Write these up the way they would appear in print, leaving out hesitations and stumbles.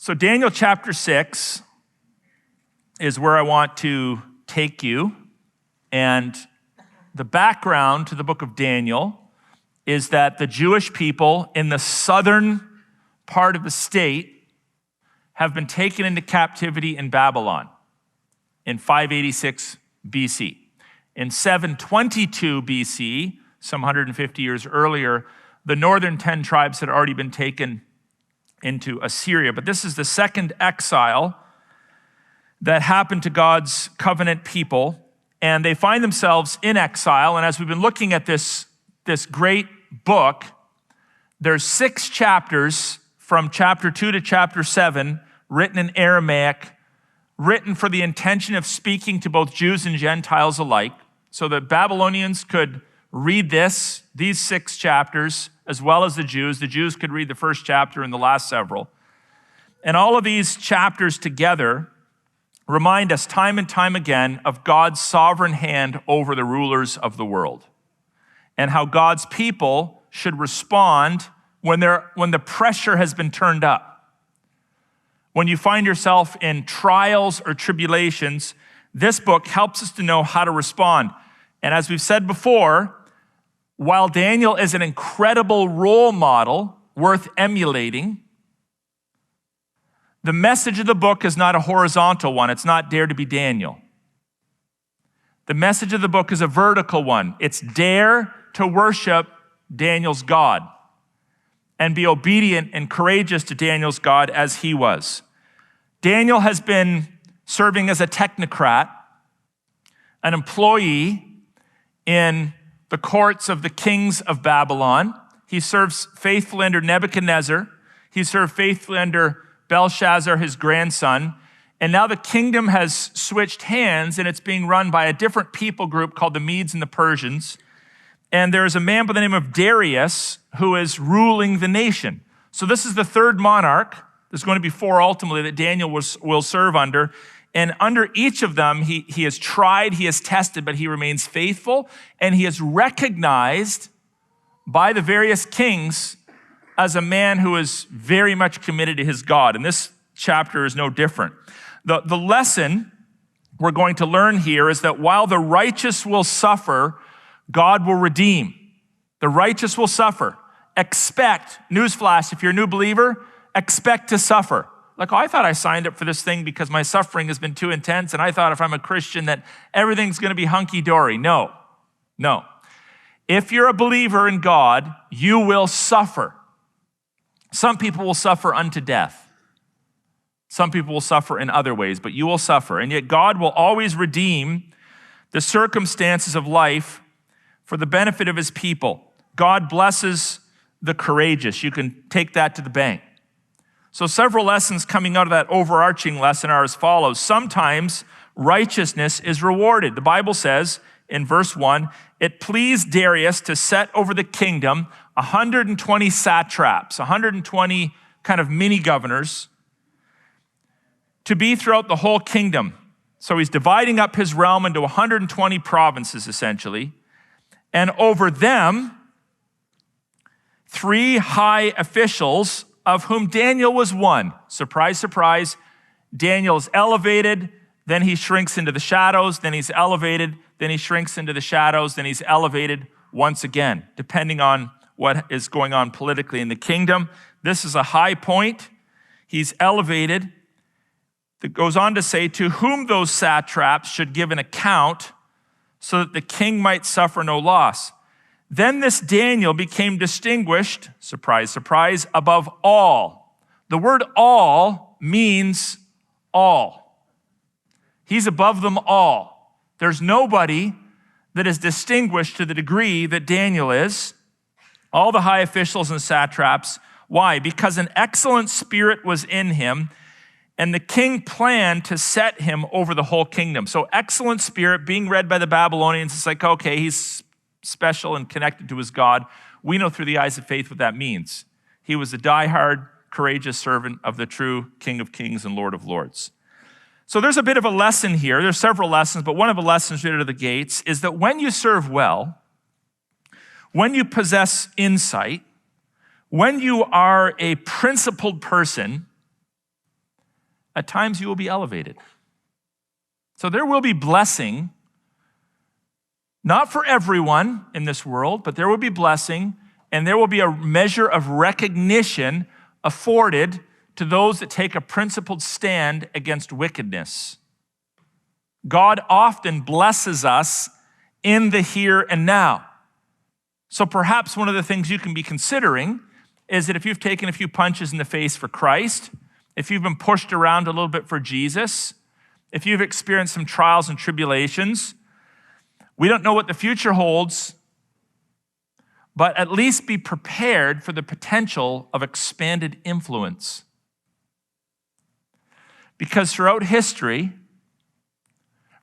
So Daniel chapter 6 is where I want to take you. And the background to the book of Daniel is that the Jewish people in the southern part of the state have been taken into captivity in Babylon in 586 BC. In 722 BC, some 150 years earlier, the northern 10 tribes had already been taken into Assyria. But this is the second exile that happened to God's covenant people, and they find themselves in exile. And as we've been looking at this great book, there's 6 chapters from chapter 2 to chapter 7 written in Aramaic, written for the intention of speaking to both Jews and Gentiles alike, so that Babylonians could read these 6 chapters, as well as the Jews. The Jews could read the first chapter and the last several. And all of these chapters together remind us time and time again of God's sovereign hand over the rulers of the world, and how God's people should respond when the pressure has been turned up. When you find yourself in trials or tribulations, this book helps us to know how to respond. And as we've said before, while Daniel is an incredible role model worth emulating, the message of the book is not a horizontal one. It's not dare to be Daniel. The message of the book is a vertical one. It's dare to worship Daniel's God and be obedient and courageous to Daniel's God as he was. Daniel has been serving as a technocrat, an employee in the courts of the kings of Babylon. He serves faithfully under Nebuchadnezzar. He served faithfully under Belshazzar, his grandson. And now the kingdom has switched hands, and it's being run by a different people group called the Medes and the Persians. And there's a man by the name of Darius who is ruling the nation. So this is the third monarch. There's going to be 4 ultimately that Daniel will serve under. And under each of them, he has tried, he has tested, but he remains faithful. And he is recognized by the various kings as a man who is very much committed to his God. And this chapter is no different. The lesson we're going to learn here is that while the righteous will suffer, God will redeem. The righteous will suffer. Expect, newsflash, if you're a new believer, expect to suffer. Like, I thought I signed up for this thing because my suffering has been too intense, and I thought if I'm a Christian that everything's going to be hunky-dory. No. If you're a believer in God, you will suffer. Some people will suffer unto death. Some people will suffer in other ways, but you will suffer. And yet God will always redeem the circumstances of life for the benefit of his people. God blesses the courageous. You can take that to the bank. So several lessons coming out of that overarching lesson are as follows. Sometimes righteousness is rewarded. The Bible says in verse 1, it pleased Darius to set over the kingdom 120 satraps, 120 kind of mini governors, to be throughout the whole kingdom. So he's dividing up his realm into 120 provinces, essentially. And over them, 3 high officials, of whom Daniel was one. Surprise, surprise. Daniel is elevated, then he shrinks into the shadows, then he's elevated, then he shrinks into the shadows, then he's elevated once again, depending on what is going on politically in the kingdom. This is a high point. He's elevated. It goes on to say, to whom those satraps should give an account so that the king might suffer no loss. Then this Daniel became distinguished, surprise, surprise, above all. The word all means all. He's above them all. There's nobody that is distinguished to the degree that Daniel is. All the high officials and satraps. Why? Because an excellent spirit was in him, and the king planned to set him over the whole kingdom. So excellent spirit being read by the Babylonians, it's like, okay, he's special and connected to his God. We know through the eyes of faith what that means. He was a diehard, courageous servant of the true King of Kings and Lord of Lords. So there's a bit of a lesson here. There's several lessons, but one of the lessons right out of the gates is that when you serve well, when you possess insight, when you are a principled person, at times you will be elevated. So there will be blessing, not for everyone in this world, but there will be blessing, and there will be a measure of recognition afforded to those that take a principled stand against wickedness. God often blesses us in the here and now. So perhaps one of the things you can be considering is that if you've taken a few punches in the face for Christ, if you've been pushed around a little bit for Jesus, if you've experienced some trials and tribulations, we don't know what the future holds, but at least be prepared for the potential of expanded influence. Because throughout history,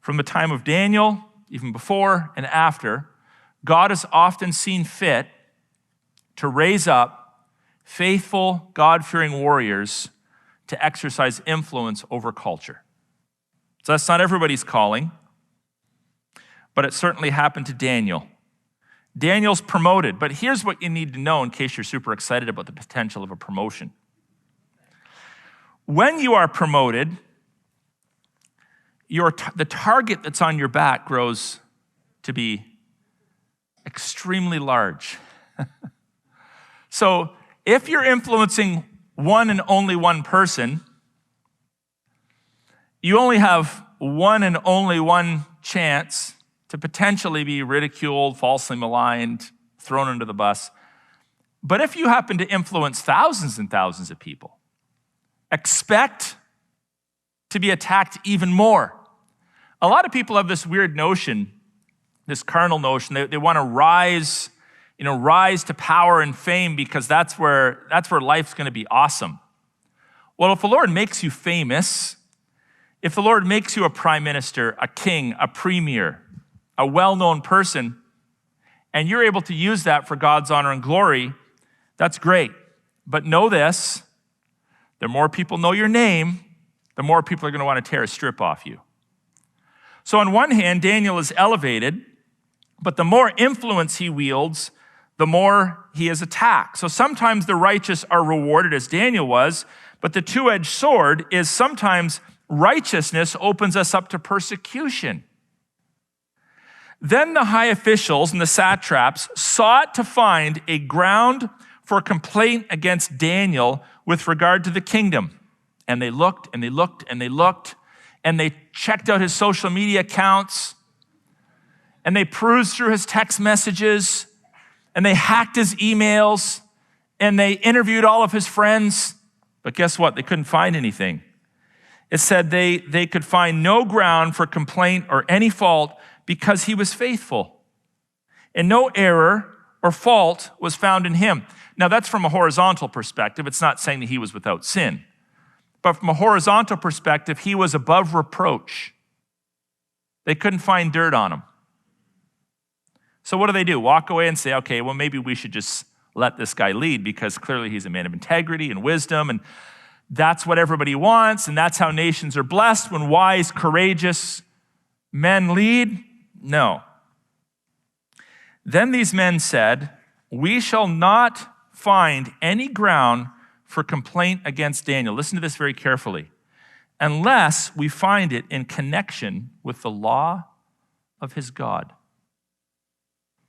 from the time of Daniel, even before and after, God has often seen fit to raise up faithful, God-fearing warriors to exercise influence over culture. So that's not everybody's calling, but it certainly happened to Daniel. Daniel's promoted, but here's what you need to know in case you're super excited about the potential of a promotion. When you are promoted, the target that's on your back grows to be extremely large. So if you're influencing one and only one person, you only have one and only one chance to potentially be ridiculed, falsely maligned, thrown under the bus. But if you happen to influence thousands and thousands of people, expect to be attacked even more. A lot of people have this weird notion, this carnal notion, they want to rise to power and fame because that's where life's going to be awesome. Well, if the Lord makes you famous, if the Lord makes you a prime minister, a king, a premier, a well-known person, and you're able to use that for God's honor and glory, that's great. But know this, the more people know your name, the more people are going to want to tear a strip off you. So on one hand, Daniel is elevated, but the more influence he wields, the more he is attacked. So sometimes the righteous are rewarded as Daniel was, but the two-edged sword is sometimes righteousness opens us up to persecution. Then the high officials and the satraps sought to find a ground for complaint against Daniel with regard to the kingdom. And they looked and they looked and they looked, and they checked out his social media accounts, and they perused through his text messages, and they hacked his emails, and they interviewed all of his friends. But guess what? They couldn't find anything. It said they could find no ground for complaint or any fault because he was faithful. And no error or fault was found in him. Now, that's from a horizontal perspective. It's not saying that he was without sin. But from a horizontal perspective, he was above reproach. They couldn't find dirt on him. So what do? Walk away and say, okay, well, maybe we should just let this guy lead because clearly he's a man of integrity and wisdom, and that's what everybody wants, and that's how nations are blessed when wise, courageous men lead? No. Then these men said, we shall not find any ground for complaint against Daniel. Listen to this very carefully. Unless we find it in connection with the law of his God.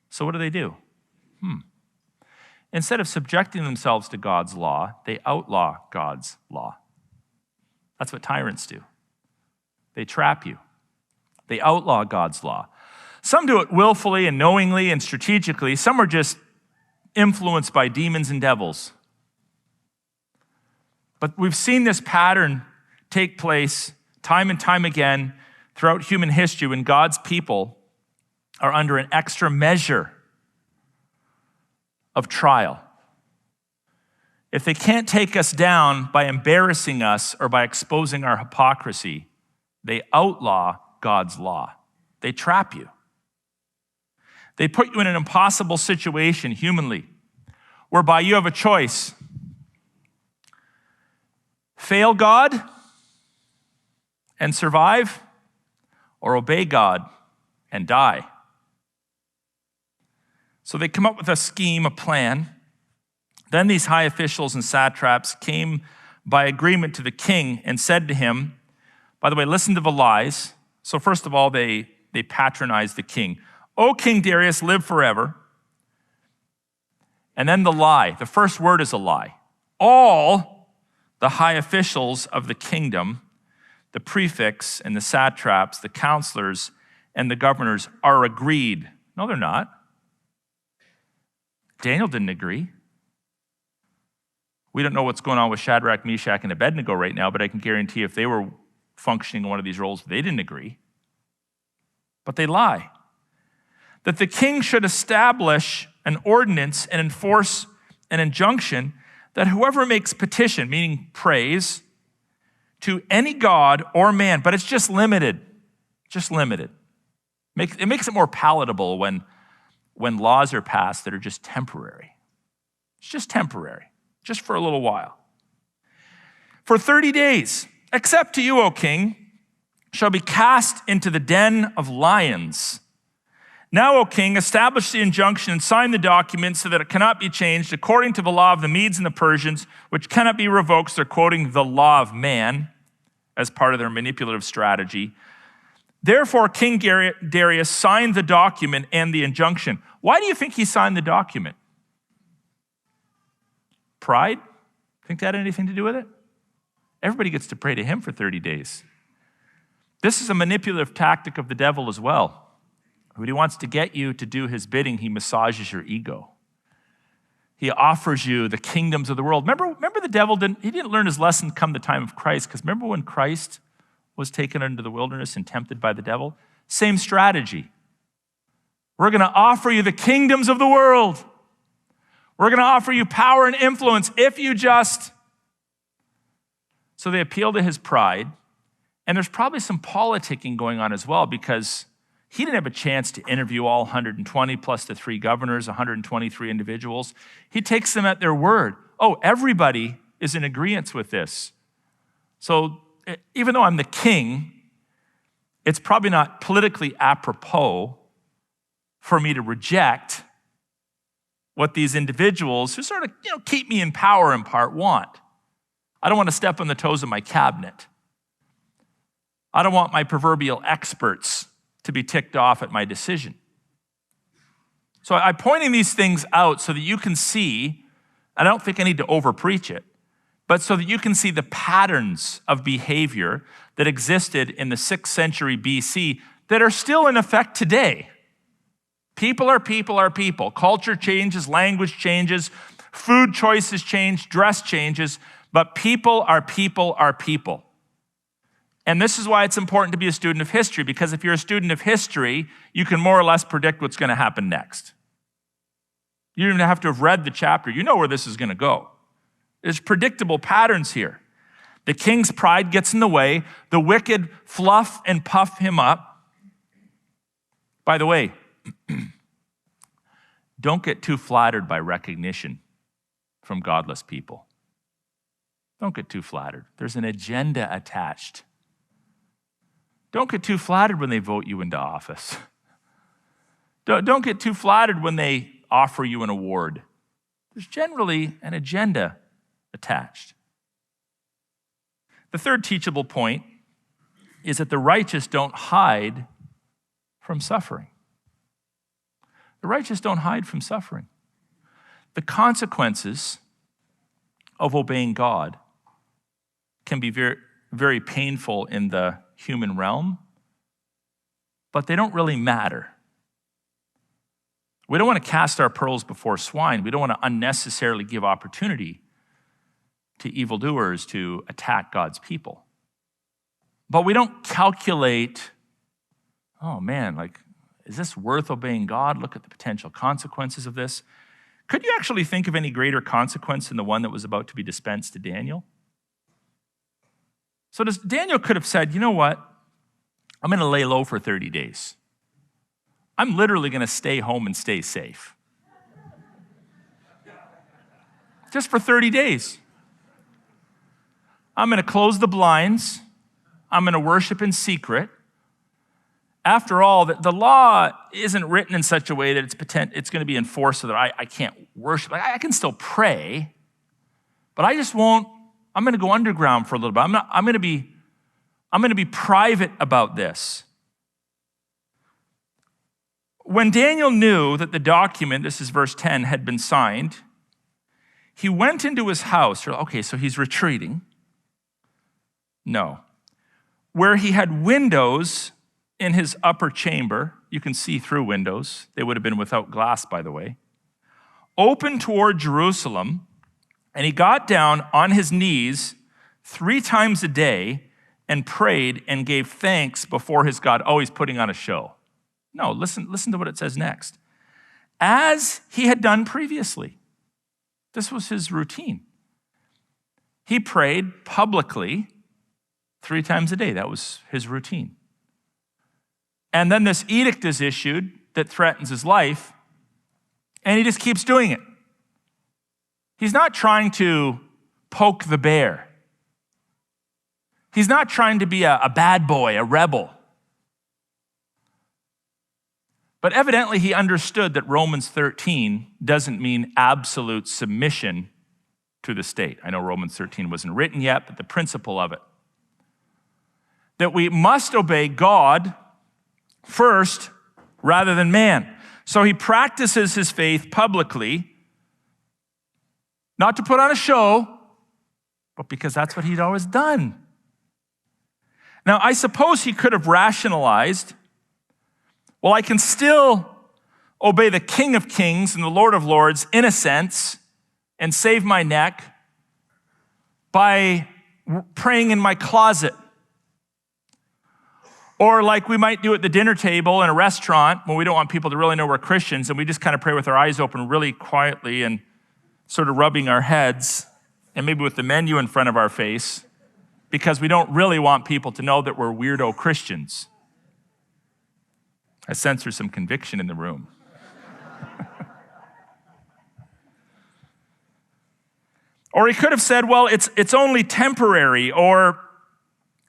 So what do? Instead of subjecting themselves to God's law, they outlaw God's law. That's what tyrants do. They trap you. They outlaw God's law. Some do it willfully and knowingly and strategically. Some are just influenced by demons and devils. But we've seen this pattern take place time and time again throughout human history when God's people are under an extra measure of trial. If they can't take us down by embarrassing us or by exposing our hypocrisy, they outlaw God's law. They trap you. They put you in an impossible situation humanly, whereby you have a choice. Fail God and survive, or obey God and die. So they come up with a scheme, a plan. Then these high officials and satraps came by agreement to the king and said to him, by the way, listen to the lies. So first of all, they patronized the king. O King Darius, live forever. And then the lie. The first word is a lie. All the high officials of the kingdom, the prefects and the satraps, the counselors and the governors are agreed. No, they're not. Daniel didn't agree. We don't know what's going on with Shadrach, Meshach, and Abednego right now, but I can guarantee if they were functioning in one of these roles, they didn't agree. But they lie. That the king should establish an ordinance and enforce an injunction that whoever makes petition, meaning praise, to any god or man, but it's just limited, It makes it more palatable when laws are passed that are just temporary. It's just temporary, just for a little while. For 30 days, except to you, O king, shall be cast into the den of lions. Now, O king, establish the injunction and sign the document so that it cannot be changed according to the law of the Medes and the Persians, which cannot be revoked. So they're quoting the law of man as part of their manipulative strategy. Therefore, King Darius signed the document and the injunction. Why do you think he signed the document? Pride? Think that had anything to do with it? Everybody gets to pray to him for 30 days. This is a manipulative tactic of the devil as well. When he wants to get you to do his bidding, he massages your ego. He offers you the kingdoms of the world. Remember the devil didn't learn his lesson come the time of Christ, because remember when Christ was taken into the wilderness and tempted by the devil? Same strategy. We're going to offer you the kingdoms of the world. We're going to offer you power and influence if you just... So they appeal to his pride, and there's probably some politicking going on as well, because he didn't have a chance to interview all 120 plus the 3 governors, 123 individuals. He takes them at their word. Oh, everybody is in agreement with this. So even though I'm the king, it's probably not politically apropos for me to reject what these individuals who sort of keep me in power in part want. I don't want to step on the toes of my cabinet. I don't want my proverbial experts to be ticked off at my decision. So I'm pointing these things out so that you can see, I don't think I need to overpreach it, but so that you can see the patterns of behavior that existed in the 6th century BC that are still in effect today. People are people are people. Culture changes, language changes, food choices change, dress changes, but people are people are people. And this is why it's important to be a student of history, because if you're a student of history, you can more or less predict what's going to happen next. You don't even have to have read the chapter. You know where this is going to go. There's predictable patterns here. The king's pride gets in the way. The wicked fluff and puff him up. By the way, don't get too flattered by recognition from godless people. Don't get too flattered. There's an agenda attached. Don't get too flattered when they vote you into office. Don't get too flattered when they offer you an award. There's generally an agenda attached. The third teachable point is that the righteous don't hide from suffering. The righteous don't hide from suffering. The consequences of obeying God can be very, very painful in the human realm, but they don't really matter. We don't want to cast our pearls before swine. We don't want to unnecessarily give opportunity to evildoers to attack God's people. But we don't calculate, oh man, is this worth obeying God? Look at the potential consequences of this. Could you actually think of any greater consequence than the one that was about to be dispensed to Daniel? So Daniel could have said, you know what? I'm going to lay low for 30 days. I'm literally going to stay home and stay safe. Just for 30 days. I'm going to close the blinds. I'm going to worship in secret. After all, the law isn't written in such a way that it's going to be enforced so that I can't worship. I can still pray, but I just won't I'm going to go underground for a little bit. I'm going to be private about this. When Daniel knew that the document, this is verse 10, had been signed, he went into his house. Okay, so he's retreating. No. Where he had windows in his upper chamber, you can see through windows. They would have been without glass, by the way. Open toward Jerusalem, and he got down on his knees 3 times a day and prayed and gave thanks before his God. Oh, he's putting on a show. No, listen to what it says next. As he had done previously. This was his routine. He prayed publicly 3 times a day. That was his routine. And then this edict is issued that threatens his life, and he just keeps doing it. He's not trying to poke the bear. He's not trying to be a bad boy, a rebel. But evidently he understood that Romans 13 doesn't mean absolute submission to the state. I know Romans 13 wasn't written yet, but the principle of it. That we must obey God first rather than man. So he practices his faith publicly, not to put on a show, but because that's what he'd always done. Now, I suppose he could have rationalized, well, I can still obey the King of Kings and the Lord of Lords in a sense and save my neck by praying in my closet. Or like we might do at the dinner table in a restaurant when we don't want people to really know we're Christians, and we just kind of pray with our eyes open really quietly and sort of rubbing our heads and maybe with the menu in front of our face because we don't really want people to know that we're weirdo Christians. I sense there's some conviction in the room. Or he could have said, well, it's only temporary, or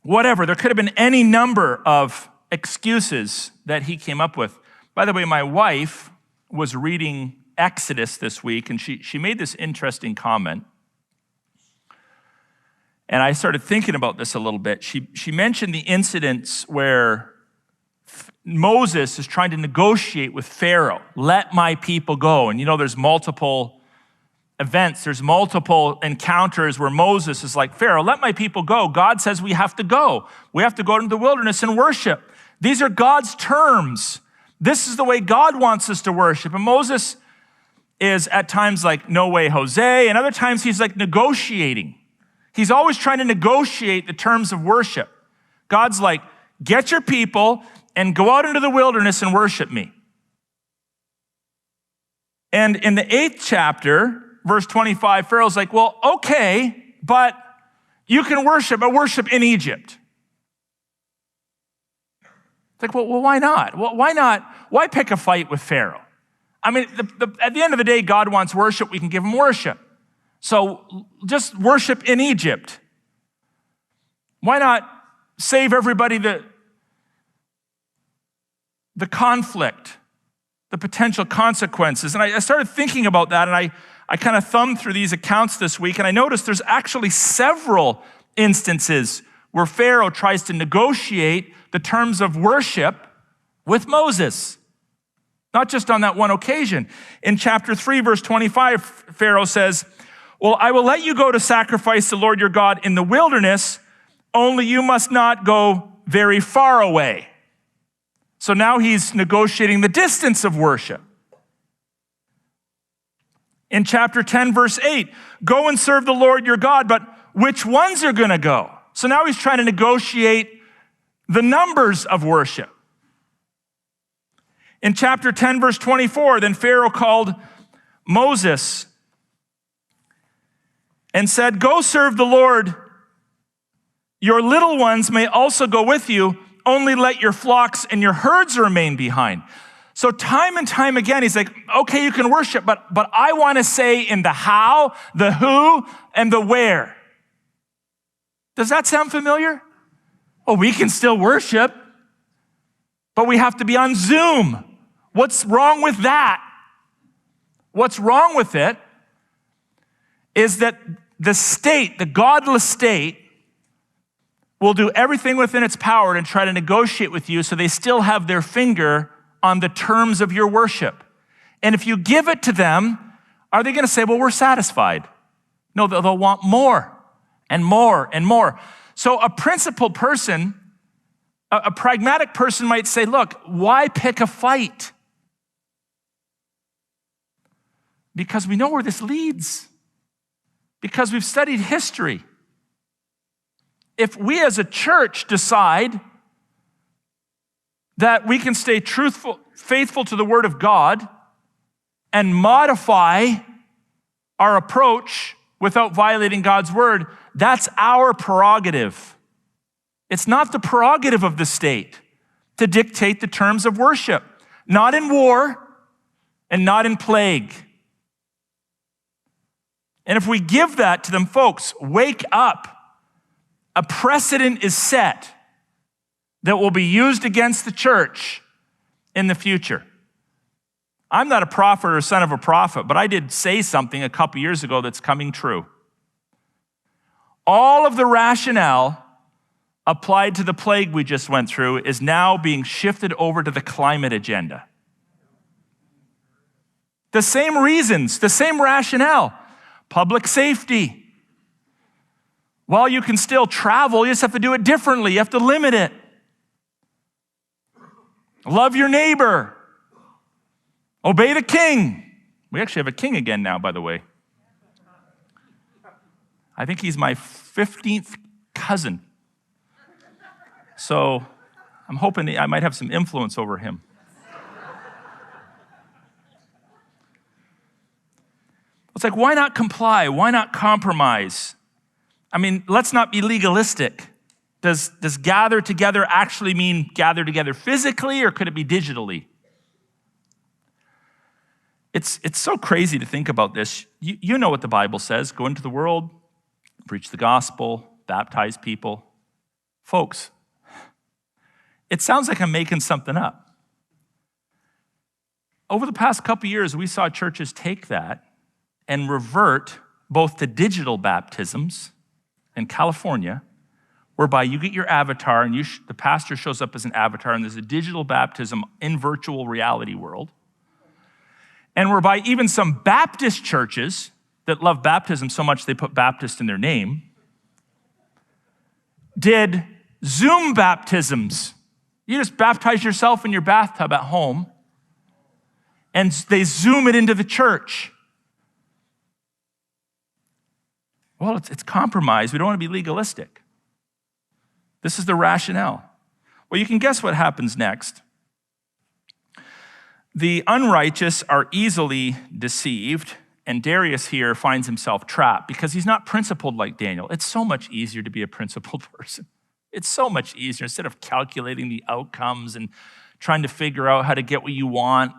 whatever. There could have been any number of excuses that he came up with. By the way, my wife was reading Exodus this week, and she made this interesting comment. And I started thinking about this a little bit. She mentioned the incidents where Moses is trying to negotiate with Pharaoh. Let my people go. And there's multiple events. There's multiple encounters where Moses is like, Pharaoh, let my people go. God says we have to go. We have to go into the wilderness and worship. These are God's terms. This is the way God wants us to worship. And Moses is at times like, no way, Jose. And other times he's like negotiating. He's always trying to negotiate the terms of worship. God's like, get your people and go out into the wilderness and worship me. And in the 8th chapter, verse 25, Pharaoh's like, well, okay, but you can worship, but worship in Egypt. It's like, well, why not? Well, why not? Why pick a fight with Pharaoh? I mean, at the end of the day, God wants worship. We can give him worship. So just worship in Egypt. Why not save everybody the conflict, the potential consequences? And I started thinking about that, and I kind of thumbed through these accounts this week, and I noticed there's actually several instances where Pharaoh tries to negotiate the terms of worship with Moses. Not just on that one occasion. In chapter 3, verse 25, Pharaoh says, well, I will let you go to sacrifice the Lord your God in the wilderness, only you must not go very far away. So now he's negotiating the distance of worship. In chapter 10, verse 8, go and serve the Lord your God, but which ones are going to go? So now he's trying to negotiate the numbers of worship. In chapter 10, verse 24, then Pharaoh called Moses and said, go serve the Lord. Your little ones may also go with you. Only let your flocks and your herds remain behind. So time and time again, he's like, okay, you can worship, but I want to say in the how, the who, and the where. Does that sound familiar? Oh, we can still worship, but we have to be on Zoom. What's wrong with that? What's wrong with it is that the state, the godless state, will do everything within its power to try to negotiate with you so they still have their finger on the terms of your worship. And if you give it to them, are they going to say, well, we're satisfied? No, they'll want more and more and more. So a principled person, a pragmatic person might say, look, why pick a fight? Because we know where this leads. Because we've studied history. If we as a church decide that we can stay truthful, faithful to the Word of God and modify our approach without violating God's Word, that's our prerogative. It's not the prerogative of the state to dictate the terms of worship, not in war and not in plague. And if we give that to them, folks, wake up. A precedent is set that will be used against the church in the future. I'm not a prophet or son of a prophet, but I did say something a couple years ago that's coming true. All of the rationale applied to the plague we just went through is now being shifted over to the climate agenda. The same reasons, the same rationale. Public safety. While you can still travel, you just have to do it differently. You have to limit it. Love your neighbor. Obey the king. We actually have a king again now, by the way. I think he's my 15th cousin. So I'm hoping I might have some influence over him. It's like, why not comply? Why not compromise? I mean, let's not be legalistic. Does gather together actually mean gather together physically, or could it be digitally? It's so crazy to think about this. You know what the Bible says. Go into the world, preach the gospel, baptize people. Folks, it sounds like I'm making something up. Over the past couple years, we saw churches take that and revert both to digital baptisms in California, whereby you get your avatar and the pastor shows up as an avatar, and there's a digital baptism in virtual reality world. And whereby even some Baptist churches that love baptism so much they put Baptist in their name, did Zoom baptisms. You just baptize yourself in your bathtub at home, and they Zoom it into the church. Well, it's compromise. We don't want to be legalistic. This is the rationale. Well, you can guess what happens next. The unrighteous are easily deceived, and Darius here finds himself trapped because he's not principled like Daniel. It's so much easier to be a principled person. It's so much easier instead of calculating the outcomes and trying to figure out how to get what you want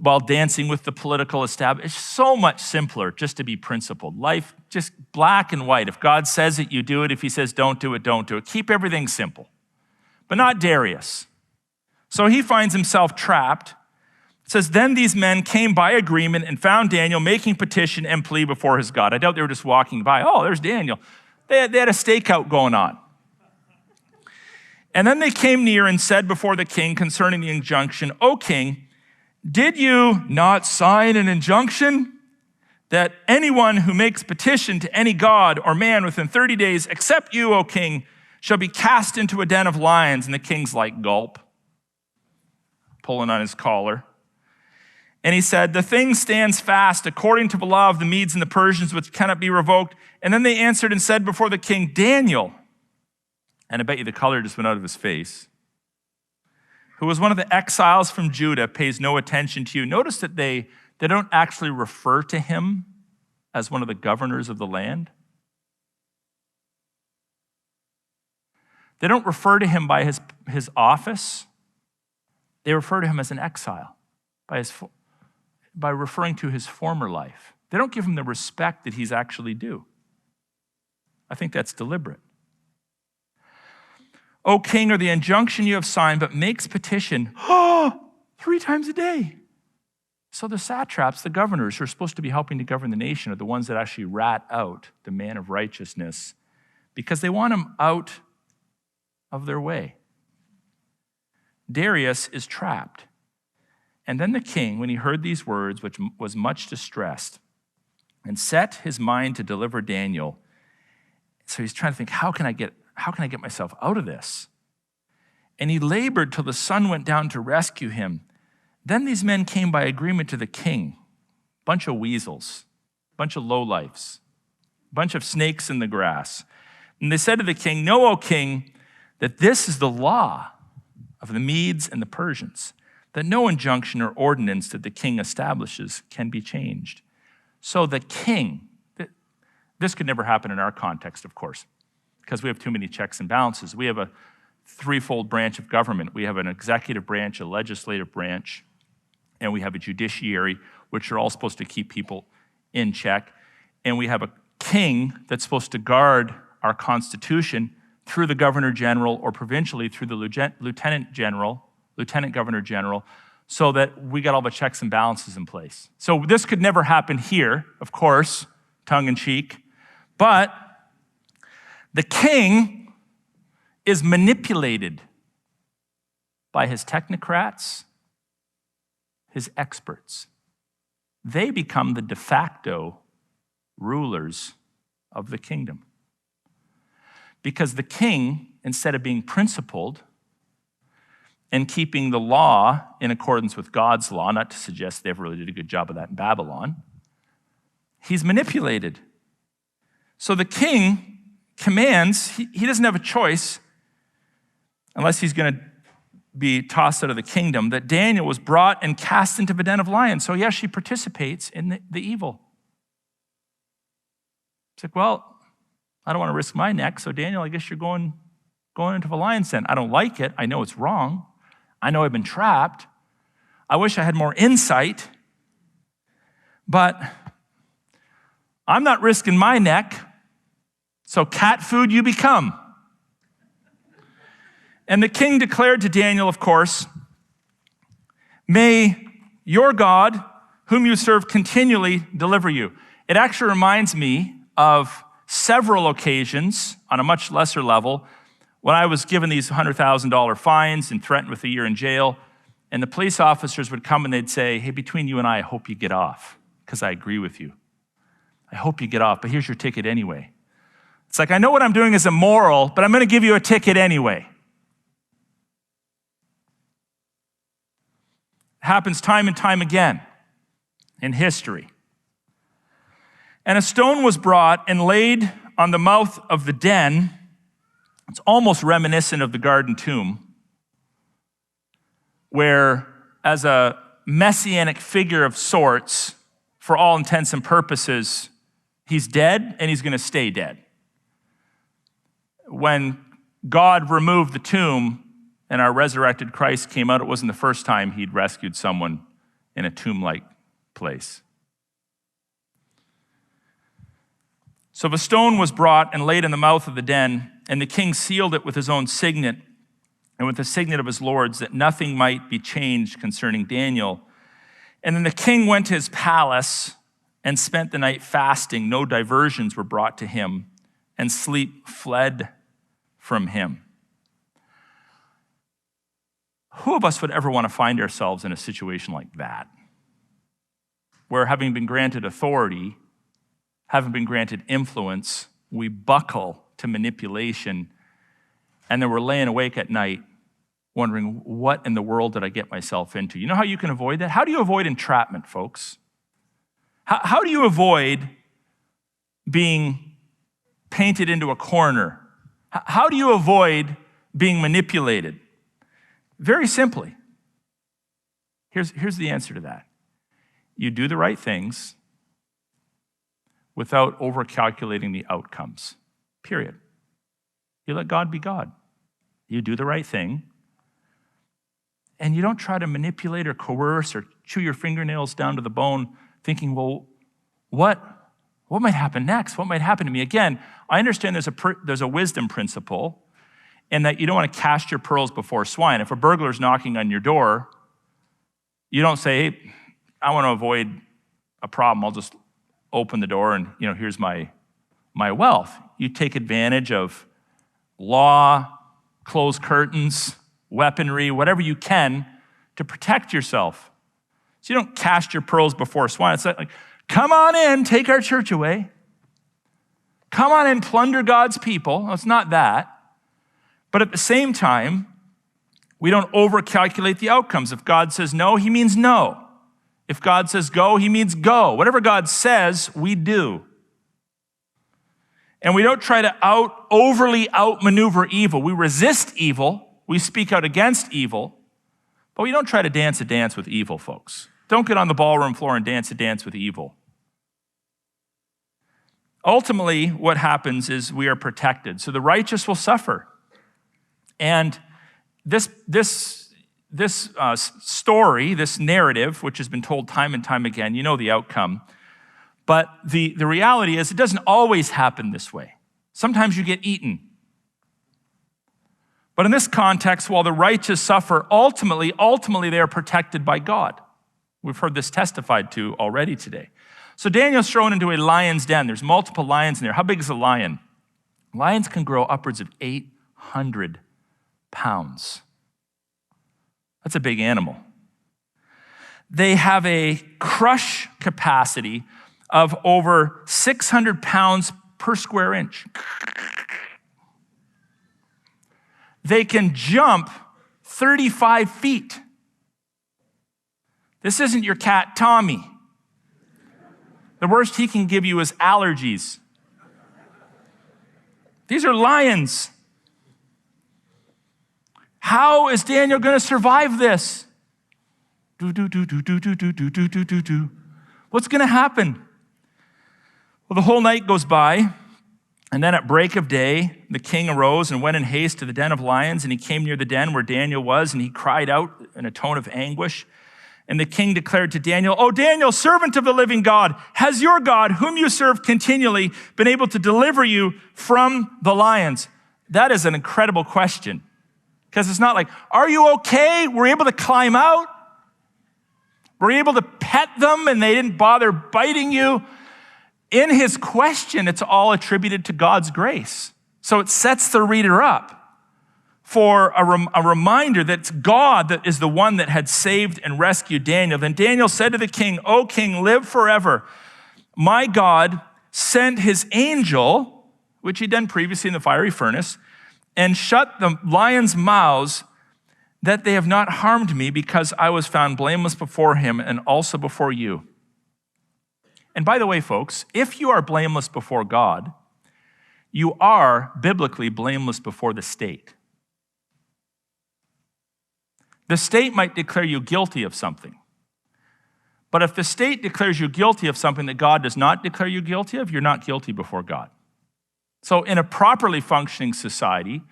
while dancing with the political establishment. It's so much simpler just to be principled. Life, just black and white. If God says it, you do it. If he says don't do it, don't do it. Keep everything simple. But not Darius. So he finds himself trapped. It says, then these men came by agreement and found Daniel making petition and plea before his God. I doubt they were just walking by. Oh, there's Daniel. They had a stakeout going on. And then they came near and said before the king concerning the injunction, O king, did you not sign an injunction that anyone who makes petition to any god or man within 30 days, except you, O king, shall be cast into a den of lions? And the king's like, gulp, pulling on his collar. And he said, the thing stands fast according to the law of the Medes and the Persians, which cannot be revoked. And then they answered and said before the king, Daniel, and I bet you the color just went out of his face, who was one of the exiles from Judah, pays no attention to you. Notice that they don't actually refer to him as one of the governors of the land. They don't refer to him by his office. They refer to him as an exile by referring to his former life. They don't give him the respect that he's actually due. I think that's deliberate. O king, or the injunction you have signed, but makes petition 3 times a day. So the satraps, the governors who are supposed to be helping to govern the nation, are the ones that actually rat out the man of righteousness because they want him out of their way. Darius is trapped. And then the king, when he heard these words, which was much distressed, and set his mind to deliver Daniel. So he's trying to think, how can I get myself out of this? And he labored till the sun went down to rescue him. Then these men came by agreement to the king, bunch of weasels, bunch of lowlifes, bunch of snakes in the grass. And they said to the king, "Know, O king, that this is the law of the Medes and the Persians, that no injunction or ordinance that the king establishes can be changed." So the king, this could never happen in our context, of course, because we have too many checks and balances. We have a threefold branch of government. We have an executive branch, a legislative branch, and we have a judiciary, which are all supposed to keep people in check. And we have a king that's supposed to guard our Constitution through the governor general, or provincially through the lieutenant governor general, so that we got all the checks and balances in place. So this could never happen here, of course, tongue in cheek, but the king is manipulated by his technocrats, his experts. They become the de facto rulers of the kingdom. Because the king, instead of being principled and keeping the law in accordance with God's law, not to suggest they ever really did a good job of that in Babylon, he's manipulated. So the king commands, he doesn't have a choice, unless he's going to be tossed out of the kingdom, that Daniel was brought and cast into the den of lions. So yes, she participates in the evil. It's like, well, I don't want to risk my neck, so Daniel, I guess you're going into the lion's den. I don't like it. I know it's wrong. I know I've been trapped. I wish I had more insight, but I'm not risking my neck, so cat food you become. And the king declared to Daniel, of course, "May your God, whom you serve continually, deliver you." It actually reminds me of several occasions on a much lesser level when I was given these $100,000 fines and threatened with a year in jail, and the police officers would come and they'd say, "Hey, between you and I hope you get off, because I agree with you. I hope you get off, but here's your ticket anyway." It's like, I know what I'm doing is immoral, but I'm going to give you a ticket anyway. It happens time and time again in history. And a stone was brought and laid on the mouth of the den. It's almost reminiscent of the garden tomb, where as a messianic figure of sorts, for all intents and purposes, he's dead and he's going to stay dead. When God removed the tomb and our resurrected Christ came out, it wasn't the first time he'd rescued someone in a tomb-like place. So the stone was brought and laid in the mouth of the den, and the king sealed it with his own signet and with the signet of his lords, that nothing might be changed concerning Daniel. And then the king went to his palace and spent the night fasting. No diversions were brought to him, and sleep fled from him. Who of us would ever want to find ourselves in a situation like that, where having been granted authority, having been granted influence, we buckle to manipulation, and then we're laying awake at night wondering, what in the world did I get myself into? You know how you can avoid that? How do you avoid entrapment, folks? How do you avoid being painted into a corner? How do you avoid being manipulated? Very simply. Here's the answer to that. You do the right things without over-calculating the outcomes, period. You let God be God. You do the right thing, and you don't try to manipulate or coerce or chew your fingernails down to the bone thinking, well, what might happen next? What might happen to me? Again, I understand there's a wisdom principle in that you don't want to cast your pearls before swine. If a burglar's knocking on your door, you don't say, "Hey, I want to avoid a problem. I'll just open the door and, here's my wealth. You take advantage of law, closed curtains, weaponry, whatever you can to protect yourself. So you don't cast your pearls before swine. It's like, come on in, take our church away. Come on in, plunder God's people. No, it's not that. But at the same time, we don't overcalculate the outcomes. If God says no, he means no. If God says go, he means go. Whatever God says, we do. And we don't try to overly outmaneuver evil. We resist evil. We speak out against evil. But we don't try to dance a dance with evil, folks. Don't get on the ballroom floor and dance a dance with evil. Ultimately, what happens is we are protected. So the righteous will suffer. And this story, this narrative, which has been told time and time again, you know the outcome. But the reality is it doesn't always happen this way. Sometimes you get eaten. But in this context, while the righteous suffer, ultimately they are protected by God. We've heard this testified to already today. So Daniel's thrown into a lion's den. There's multiple lions in there. How big is a lion? Lions can grow upwards of 800 pounds. That's a big animal. They have a crush capacity of over 600 pounds per square inch. They can jump 35 feet. This isn't your cat, Tommy. The worst he can give you is allergies. These are lions. How is Daniel going to survive this? What's going to happen? Well, the whole night goes by, and then at break of day, the king arose and went in haste to the den of lions, and he came near the den where Daniel was, and he cried out in a tone of anguish. And the king declared to Daniel, "O Daniel, servant of the living God, has your God, whom you serve continually, been able to deliver you from the lions?" That is an incredible question. Because it's not like, are you okay? Were you able to climb out? Were you able to pet them and they didn't bother biting you? In his question, it's all attributed to God's grace. So it sets the reader up for a reminder that it's God that is the one that had saved and rescued Daniel. Then Daniel said to the king, "O king, live forever. My God sent his angel," which he'd done previously in the fiery furnace, "and shut the lions' mouths, that they have not harmed me, because I was found blameless before him and also before you." And by the way, folks, if you are blameless before God, you are biblically blameless before the state. The state might declare you guilty of something. But if the state declares you guilty of something that God does not declare you guilty of, you're not guilty before God. So in a properly functioning society,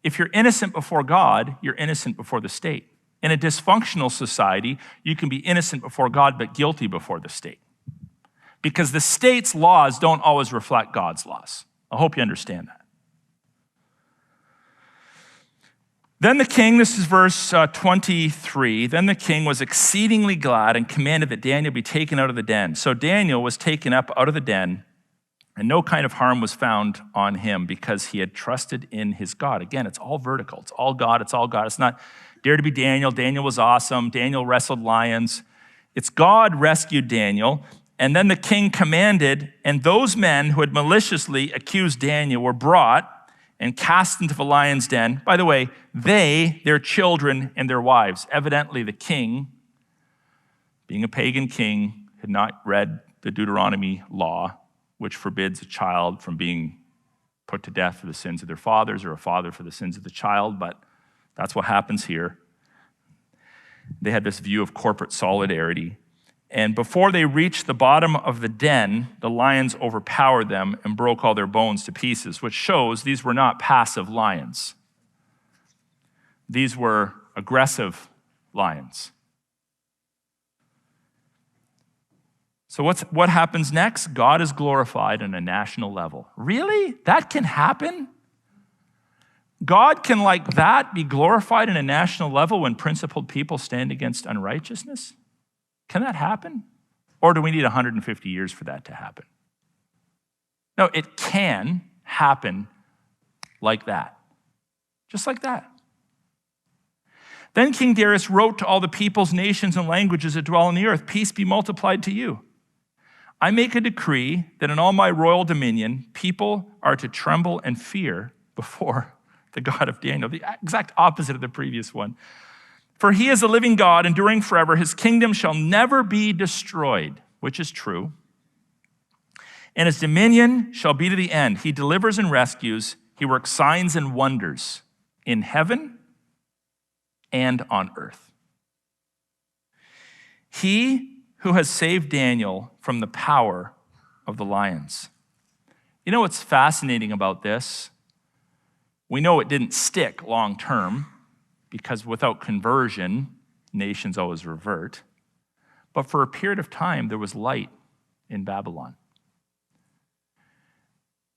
if you're innocent before God, you're innocent before the state. In a dysfunctional society, you can be innocent before God but guilty before the state. Because the state's laws don't always reflect God's laws. I hope you understand that. Then the king, this is verse 23, then the king was exceedingly glad and commanded that Daniel be taken out of the den. So Daniel was taken up out of the den, and no kind of harm was found on him because he had trusted in his God. Again, it's all vertical. It's all God. It's all God. It's not dare to be Daniel. Daniel was awesome. Daniel wrestled lions. It's God rescued Daniel. And then the king commanded, and those men who had maliciously accused Daniel were brought and cast into the lion's den. By the way, they, their children, and their wives. Evidently, the king, being a pagan king, had not read the Deuteronomy law, which forbids a child from being put to death for the sins of their fathers or a father for the sins of the child, but that's what happens here. They had this view of corporate solidarity. And before they reached the bottom of the den, the lions overpowered them and broke all their bones to pieces, which shows these were not passive lions. These were aggressive lions. So what happens next? God is glorified on a national level. Really? That can happen? God can like that be glorified on a national level when principled people stand against unrighteousness? Can that happen? Or do we need 150 years for that to happen? No, it can happen like that. Just like that. Then King Darius wrote to all the peoples, nations, and languages that dwell on the earth, peace be multiplied to you. I make a decree that in all my royal dominion, people are to tremble and fear before the God of Daniel, the exact opposite of the previous one. For he is a living God, enduring forever. His kingdom shall never be destroyed, which is true. And his dominion shall be to the end. He delivers and rescues. He works signs and wonders in heaven and on earth. He who has saved Daniel from the power of the lions. You know what's fascinating about this? We know it didn't stick long term, because without conversion, nations always revert. But for a period of time, there was light in Babylon.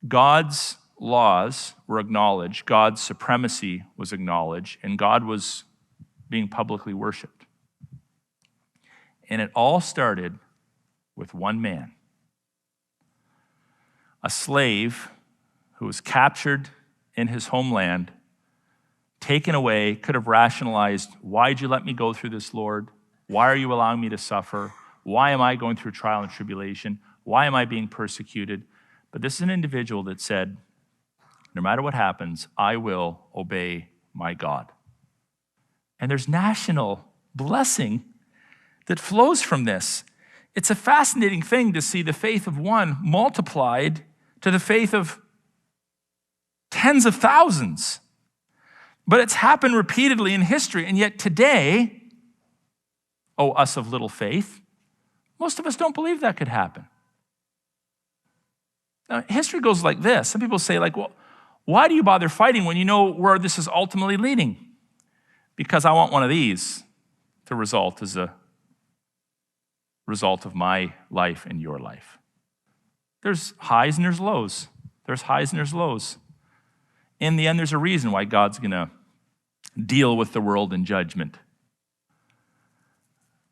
God's laws were acknowledged, God's supremacy was acknowledged, and God was being publicly worshiped. And it all started with one man, a slave who was captured in his homeland, taken away, could have rationalized, why'd you let me go through this, Lord? Why are you allowing me to suffer? Why am I going through trial and tribulation? Why am I being persecuted? But this is an individual that said, no matter what happens, I will obey my God. And there's national blessing that flows from this. It's a fascinating thing to see the faith of one multiplied to the faith of tens of thousands. But it's happened repeatedly in history, and yet today, oh, us of little faith, most of us don't believe that could happen. Now, history goes like this. Some people say, like, well, why do you bother fighting when you know where this is ultimately leading? Because I want one of these to result as a result of my life and your life. There's highs and there's lows. There's highs and there's lows. In the end, there's a reason why God's going to deal with the world in judgment.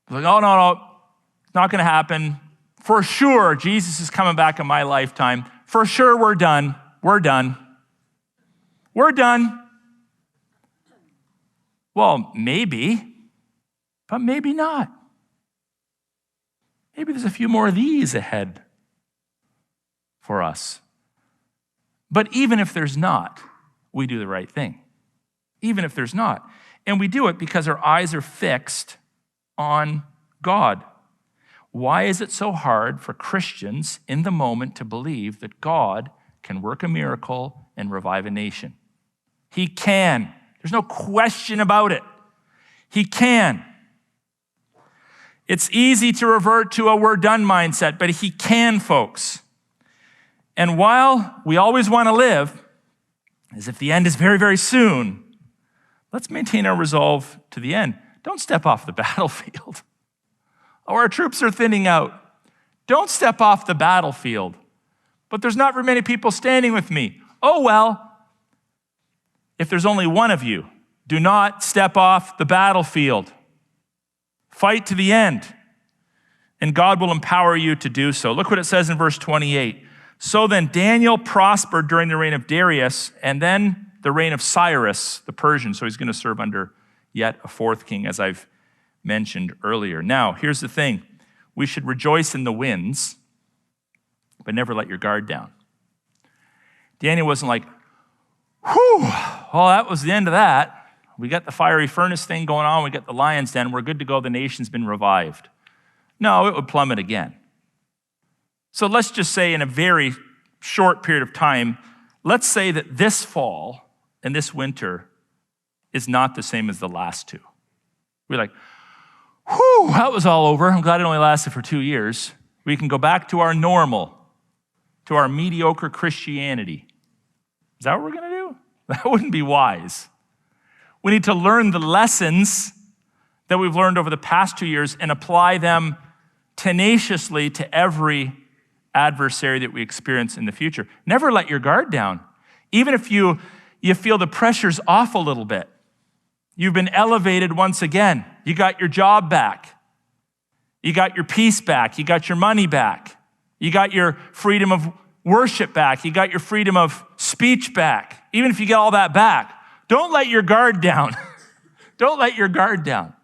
Like, oh, no, it's not going to happen. For sure, Jesus is coming back in my lifetime. For sure, we're done. We're done. We're done. Well, maybe, but maybe not. Maybe there's a few more of these ahead for us. But even if there's not, we do the right thing. Even if there's not. And we do it because our eyes are fixed on God. Why is it so hard for Christians in the moment to believe that God can work a miracle and revive a nation? He can. There's no question about it. He can. It's easy to revert to a we're done mindset, but he can, folks. And while we always want to live as if the end is very, very soon, let's maintain our resolve to the end. Don't step off the battlefield. Oh, our troops are thinning out. Don't step off the battlefield. But there's not very many people standing with me. Oh, well, if there's only one of you, do not step off the battlefield. Fight to the end, and God will empower you to do so. Look what it says in verse 28. So then Daniel prospered during the reign of Darius, and then the reign of Cyrus, the Persian. So he's going to serve under yet a fourth king, as I've mentioned earlier. Now, here's the thing. We should rejoice in the wins, but never let your guard down. Daniel wasn't like, whew, well, that was the end of that. We got the fiery furnace thing going on. We got the lion's den. We're good to go. The nation's been revived. No, it would plummet again. So let's just say in a very short period of time, let's say that this fall and this winter is not the same as the last two. We're like, whew, that was all over. I'm glad it only lasted for 2 years. We can go back to our normal, to our mediocre Christianity. Is that what we're going to do? That wouldn't be wise. We need to learn the lessons that we've learned over the past 2 years and apply them tenaciously to every adversary that we experience in the future. Never let your guard down. Even if you feel the pressure's off a little bit. You've been elevated once again. You got your job back. You got your peace back. You got your money back. You got your freedom of worship back. You got your freedom of speech back. Even if you get all that back, don't let your guard down. Don't let your guard down.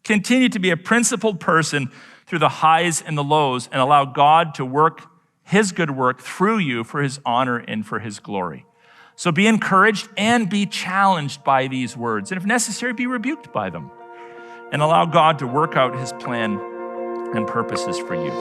Continue to be a principled person through the highs and the lows and allow God to work his good work through you for his honor and for his glory. So be encouraged and be challenged by these words. And if necessary, be rebuked by them. And allow God to work out his plan and purposes for you.